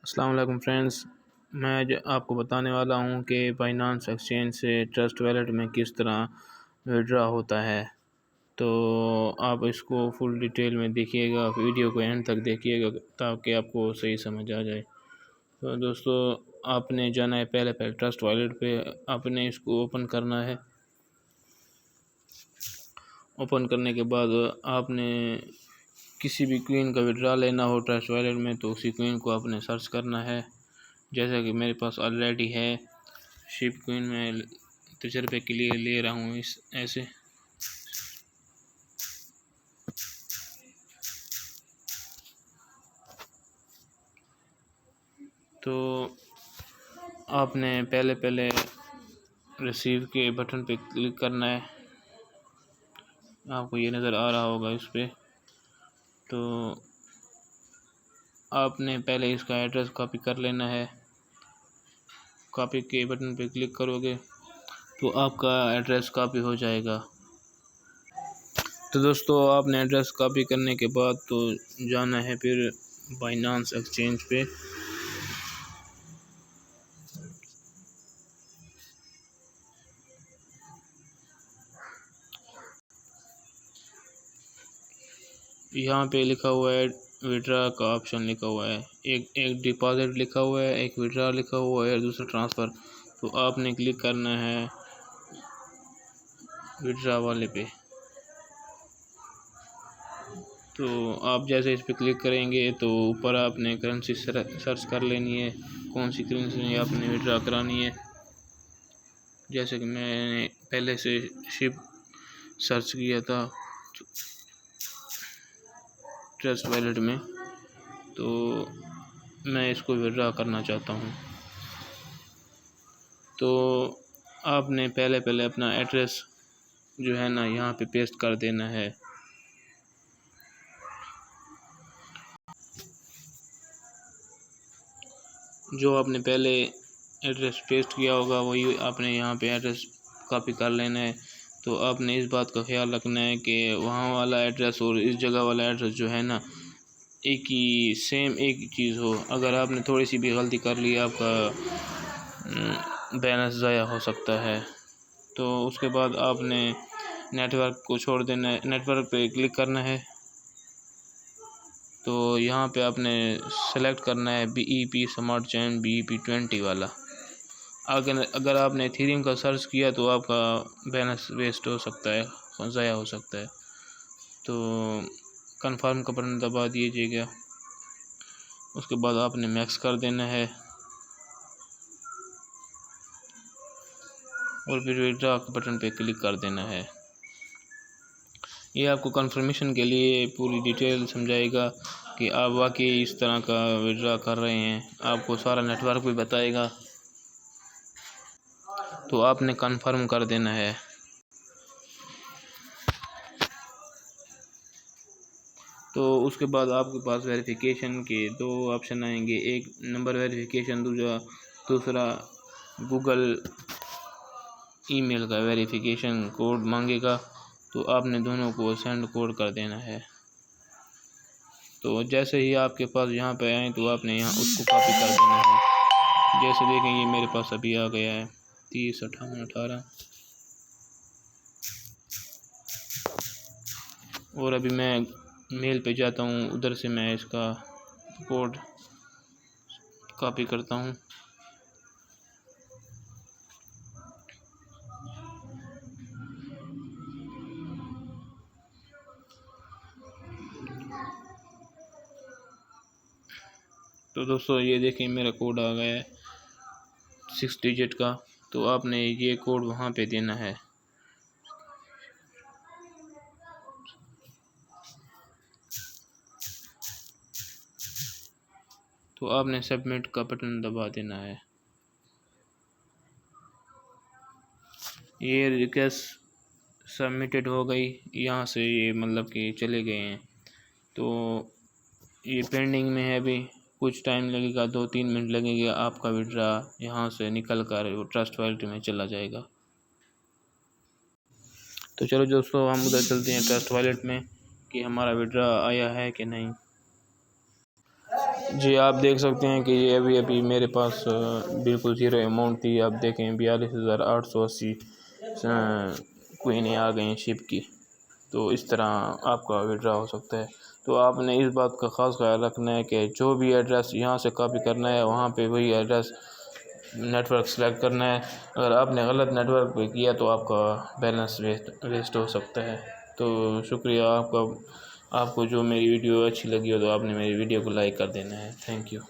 अस्सलाम वालेकुम फ्रेंड्स। मैं आज आपको बताने वाला हूं कि बाइनेंस एक्सचेंज से ट्रस्ट वॉलेट में किस तरह विड्रॉ होता है। तो आप इसको फुल डिटेल में देखिएगा, वीडियो को एंड तक देखिएगा ताकि आपको सही समझ आ जाए। तो दोस्तों, आपने जाना है पहले ट्रस्ट वॉलेट पे, आपने इसको ओपन करना है। ओपन करने के बाद आपने किसी भी क्वीन का विड्रॉ लेना हो ट्रस्ट वॉलेट में तो उसी क्वीन को आपने सर्च करना है। जैसा कि मेरे पास ऑलरेडी है शिप क्वीन, में तजर्बे के लिए ले रहा हूँ इस ऐसे। तो आपने पहले रिसीव के बटन पे क्लिक करना है। आपको ये नज़र आ रहा होगा इस पे। तो आपने पहले इसका एड्रेस कॉपी कर लेना है। कॉपी के बटन पे क्लिक करोगे तो आपका एड्रेस कॉपी हो जाएगा। तो दोस्तों, आपने एड्रेस कॉपी करने के बाद तो जाना है फिर बाइनेंस एक्सचेंज पे। यहाँ पे लिखा हुआ है विड्रॉ का ऑप्शन लिखा हुआ है। एक डिपॉजिट लिखा हुआ है, एक विड्रॉ लिखा हुआ है, दूसरा ट्रांसफ़र। तो आपने क्लिक करना है विड्रॉ वाले पे। तो आप जैसे इस पे क्लिक करेंगे तो ऊपर आपने करेंसी सर्च कर लेनी है, कौन सी करेंसी आपने विड्रॉ करानी है। जैसे कि मैंने पहले से शिप सर्च किया था ट्रस्ट वॉलेट में, तो मैं इसको विड्रॉ करना चाहता हूँ। तो आपने पहले अपना एड्रेस जो है ना यहाँ पे पेस्ट कर देना है। जो आपने पहले एड्रेस पेस्ट किया होगा वही आपने यहाँ पे एड्रेस कॉपी कर लेना है। तो आपने इस बात का ख्याल रखना है कि वहाँ वाला एड्रेस और इस जगह वाला एड्रेस जो है ना एक ही एक चीज़ हो। अगर आपने थोड़ी सी भी गलती कर ली आपका बैलेंस ज़ाया हो सकता है। तो उसके बाद आपने नेटवर्क को छोड़ देना है, नेटवर्क पे क्लिक करना है। तो यहाँ पे आपने सेलेक्ट करना है BEP स्मार्ट चेन BEP20 वाला। अगर आपने एथेरियम का सर्च किया तो आपका बैलेंस वेस्ट हो सकता है, ज़ाया हो सकता है। तो कंफर्म का बटन दबा दीजिएगा। उसके बाद आपने मैक्स कर देना है और फिर विड्रॉ के बटन पे क्लिक कर देना है। ये आपको कंफर्मेशन के लिए पूरी डिटेल समझाएगा कि आप वाकई इस तरह का विड्रॉ कर रहे हैं। आपको सारा नेटवर्क भी बताएगा। तो आपने कंफर्म कर देना है। तो उसके बाद आपके पास वेरिफिकेशन के दो ऑप्शन आएंगे, एक नंबर वेरिफिकेशन, दूसरा गूगल ईमेल का वेरिफिकेशन कोड मांगेगा। तो आपने दोनों को सेंड कोड कर देना है। तो जैसे ही आपके पास यहाँ पे आए तो आपने यहाँ उसको कॉपी कर देना है। जैसे देखें ये मेरे पास अभी आ गया है 30 58 18। और अभी मैं मेल पे जाता हूँ, उधर से मैं इसका कोड कॉपी करता हूँ। तो दोस्तों, ये देखें मेरा कोड आ गया है 6 डिजिट का। तो आपने ये कोड वहाँ पे देना है। तो आपने सबमिट का बटन दबा देना है। ये रिक्वेस्ट सबमिटेड हो गई, यहाँ से ये मतलब कि चले गए हैं। तो ये पेंडिंग में है, अभी कुछ टाइम लगेगा, 2-3 मिनट लगेगा। आपका विड्रॉ यहाँ से निकल कर वो ट्रस्ट वॉलेट में चला जाएगा। तो चलो दोस्तों, हम उधर चलते हैं ट्रस्ट वॉलेट में कि हमारा विड्रॉ आया है कि नहीं। जी, आप देख सकते हैं कि ये अभी अभी मेरे पास बिल्कुल ज़ीरो अमाउंट थी। आप देखें 42,880 क्वीनें आ गई शिप की। तो इस तरह आपका विड्रा हो सकता है। तो आपने इस बात का ख़ास ख्याल रखना है कि जो भी एड्रेस यहाँ से कॉपी करना है वहाँ पे वही एड्रेस नेटवर्क सेलेक्ट करना है। अगर आपने गलत नेटवर्क पे किया तो आपका बैलेंस वेस्ट हो सकता है। तो शुक्रिया आपका। आपको जो मेरी वीडियो अच्छी लगी हो तो आपने मेरी वीडियो को लाइक कर देना है। Thank you.